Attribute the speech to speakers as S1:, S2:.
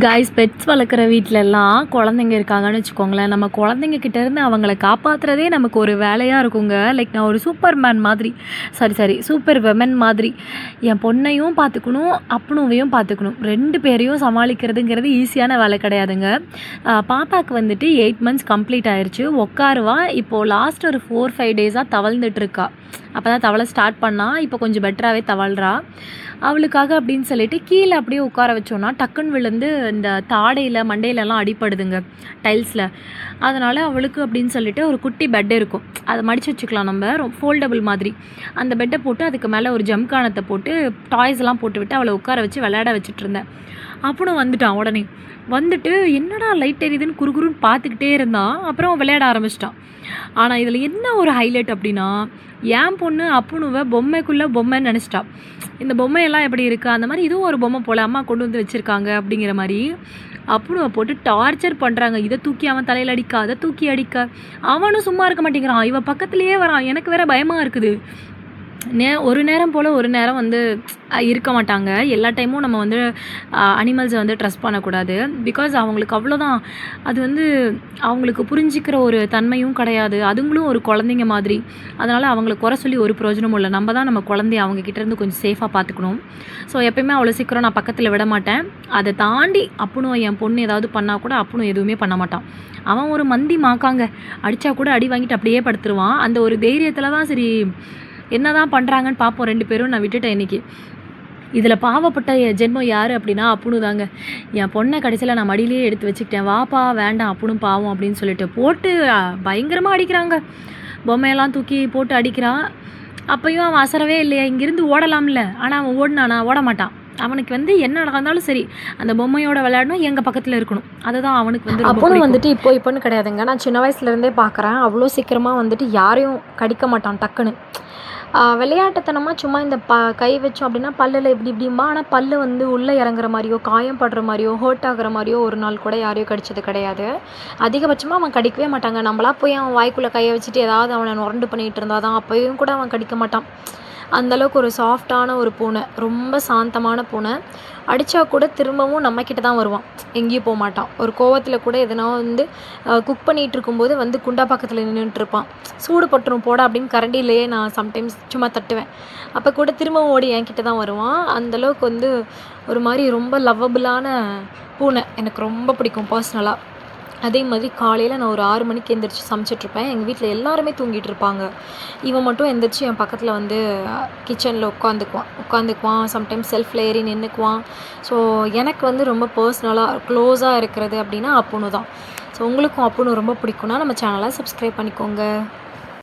S1: Guys pets வளர்க்குற வீட்டிலலாம் குழந்தைங்க இருக்காங்கன்னு வச்சுக்கோங்களேன். நம்ம குழந்தைங்க கிட்டேருந்து அவங்கள காப்பாற்றுறதே நமக்கு ஒரு வேலையாக இருக்குங்க. லைக் நான் ஒரு சூப்பர் மாதிரி, சூப்பர் விமன் மாதிரி. என் பொண்ணையும் பார்த்துக்கணும், அப்புனுவையும் பார்த்துக்கணும். 2 பேரையும் சமாளிக்கிறதுங்கிறது ஈஸியான வேலை கிடையாதுங்க. பாப்பாவுக்கு வந்துட்டு 8 மந்த்ஸ் கம்ப்ளீட் ஆயிடுச்சு. உட்காருவா. இப்போது லாஸ்ட் ஒரு 4-5 டேஸாக தவழ்ந்துட்டுருக்கா. அப்போ தான் தவள ஸ்டார்ட் பண்ணா. இப்போ கொஞ்சம் பெட்டராகவே தவழ்கிறா. அவளுக்காக அப்படின்னு சொல்லிட்டு கீழே அப்படியே உட்கார வச்சோன்னா டக்குன்னு விழுந்து இந்த தாடையில் மண்டையிலலாம் அடிப்படுதுங்க, டைல்ஸில். அதனால் அவளுக்கு அப்படின்னு சொல்லிட்டு ஒரு குட்டி பெட் இருக்கும். அதை மடித்து வச்சுக்கலாம் நம்ம, ஃபோல்டபுள் மாதிரி. அந்த பெட்டை போட்டு அதுக்கு மேலே ஒரு ஜம்கானத்தை போட்டு டாய்ஸ்லாம் போட்டு விட்டு அவளை உட்கார வச்சு விளையாட வச்சுட்டு இருந்தேன். அப்புறம் வந்துட்டான். உடனே வந்துட்டு என்னடா லைட் எரியுதுன்னு குறுகுறுன்னு பார்த்துக்கிட்டே இருந்தான். அப்புறம் விளையாட ஆரம்பிச்சிட்டான். ஆனால் இதில் என்ன ஒரு ஹைலைட் அப்படின்னா, என் பொண்ணு அப்புனுவை பொம்மைக்குள்ளே பொம்மைன்னு நினச்சிட்டா. இந்த பொம்மையெல்லாம் எப்படி இருக்குது, அந்த மாதிரி இதுவும் ஒரு பொம்மை போல் அம்மா கொண்டு வந்து வச்சுருக்காங்க அப்படிங்கிற மாதிரி அப்புனுவை போட்டு டார்ச்சர் பண்ணுறாங்க. இதை தூக்கி அவன் தலையில் அடிக்க, அதை தூக்கி அடிக்க. அவனும் சும்மா இருக்க மாட்டேங்கிறான். இவன் பக்கத்துலேயே வரான். எனக்கு வேற பயமாக இருக்குது. ஒரு நேரம் போல் ஒரு நேரம் வந்து இருக்க மாட்டாங்க. எல்லா டைமும் நம்ம வந்து அனிமல்ஸை வந்து ட்ரஸ்ட் பண்ணக்கூடாது. பிகாஸ் அவங்களுக்கு அவ்வளோதான். அது வந்து அவங்களுக்கு புரிஞ்சிக்கிற ஒரு தன்மையும் கிடையாது. அதுங்களும் ஒரு குழந்தைங்க மாதிரி. அதனால் அவங்கள குறை சொல்லி ஒரு பிரயோஜனமும் இல்லை. நம்ம தான் நம்ம குழந்தைய அவங்கக்கிட்டேருந்து கொஞ்சம் சேஃபாக பார்த்துக்கணும். ஸோ எப்போயுமே அவ்வளோ சீக்கிரம் நான் பக்கத்தில் விட மாட்டேன். அதை தாண்டி அப்புனும் என் பொண்ணு ஏதாவது பண்ணால் கூட அப்புனும் எதுவுமே பண்ண மாட்டான். அவன் ஒரு மந்தி மாக்காங்க. அடித்தா கூட அடி வாங்கிட்டு அப்படியே படுத்துருவான். அந்த ஒரு தைரியத்தில் தான் சரி என்ன தான் பண்ணுறாங்கன்னு பார்ப்போம் 2 பேரும். நான் விட்டுட்டேன் இன்றைக்கி. இதில் பாவப்பட்ட ஜென்மம் யார் அப்படின்னா அப்புனு தாங்க. என் பொண்ணை கடைசியில் நான் மடியிலேயே எடுத்து வச்சுக்கிட்டேன். வாப்பா வேண்டாம் அப்புனும் பாவம் அப்படின்னு சொல்லிட்டு போட்டு பயங்கரமாக அடிக்கிறாங்க. பொம்மையெல்லாம் தூக்கி போட்டு அடிக்கிறா. அப்பையும் அவன் அசரவே இல்லையா. இங்கேருந்து ஓடலாம்ல. ஆனால் அவன் ஓடினானா ஓட மாட்டான். அவனுக்கு வந்து என்ன நடந்தாலும் சரி அந்த பொம்மையோட விளையாடணும், எங்கள் பக்கத்தில் இருக்கணும். அதுதான் அவனுக்கு வந்து
S2: அப்போன்னு வந்துட்டு இப்போன்னு கிடையாதுங்க. நான் சின்ன வயசுலேருந்தே பார்க்குறேன். அவ்வளோ சீக்கிரமாக வந்துட்டு யாரையும் கடிக்க மாட்டான் டக்குன்னு. விளையாட்டுத்தனமாக சும்மா இந்த கை வச்சோம் அப்படின்னா பல்லில் இப்படி இப்படிம்பா. ஆனால் பல் வந்து உள்ளே இறங்குற மாதிரியோ காயம் படுற மாதிரியோ ஹர்ட் ஆகுற மாதிரியோ ஒரு நாள் கூட யாரையும் கடிச்சது கிடையாது. அதிகபட்சமாக அவன் கடிக்கவே மாட்டாங்க. நம்மளா போய் அவன் வாய்க்குள்ளே கையை வச்சுட்டு ஏதாவது அவனை நுரண்டு பண்ணிகிட்டு இருந்தால் தான் அப்போயும் கூட அவன் கடிக்க மாட்டான். அந்தளவுக்கு ஒரு சாஃப்டான ஒரு பூனை, ரொம்ப சாந்தமான பூனை. அடித்தா கூட திரும்பவும் நம்மக்கிட்ட தான் வருவான், எங்கேயும் போக மாட்டான். ஒரு கோவத்தில் கூட எதனா வந்து குக் பண்ணிகிட்டு இருக்கும்போது வந்து குண்டா பக்கத்தில் நின்றுட்டுருப்பான். சூடு பட்டுரும் போட அப்படின்னு கரண்டிலேயே நான் சம்டைம்ஸ் சும்மா தட்டுவேன். அப்போ கூட திரும்பவும் ஓடி என்கிட்ட தான் வருவான். அந்தளவுக்கு வந்து ஒரு மாதிரி ரொம்ப லவ்வபுளான பூனை. எனக்கு ரொம்ப பிடிக்கும் பர்சனலாக. அதே மாதிரி காலையில் நான் ஒரு 6 மணிக்கு எந்திரிச்சு சமைச்சிட்ருப்பேன். எங்கள் வீட்டில் எல்லாருமே தூங்கிட்டு இருப்பாங்க. இவன் மட்டும் எந்திரிச்சு என் பக்கத்தில் வந்து கிச்சனில் உட்காந்துக்குவான். சம்டைம்ஸ் செல்ஃபில் ஏறி நின்றுக்குவான். ஸோ எனக்கு வந்து ரொம்ப பர்சனலாக க்ளோஸாக இருக்கிறது அப்படின்னா அப்புனு தான். ஸோ உங்களுக்கும் அப்புனு ரொம்ப பிடிக்கும்னா நம்ம சேனலை சப்ஸ்கிரைப் பண்ணிக்கோங்க.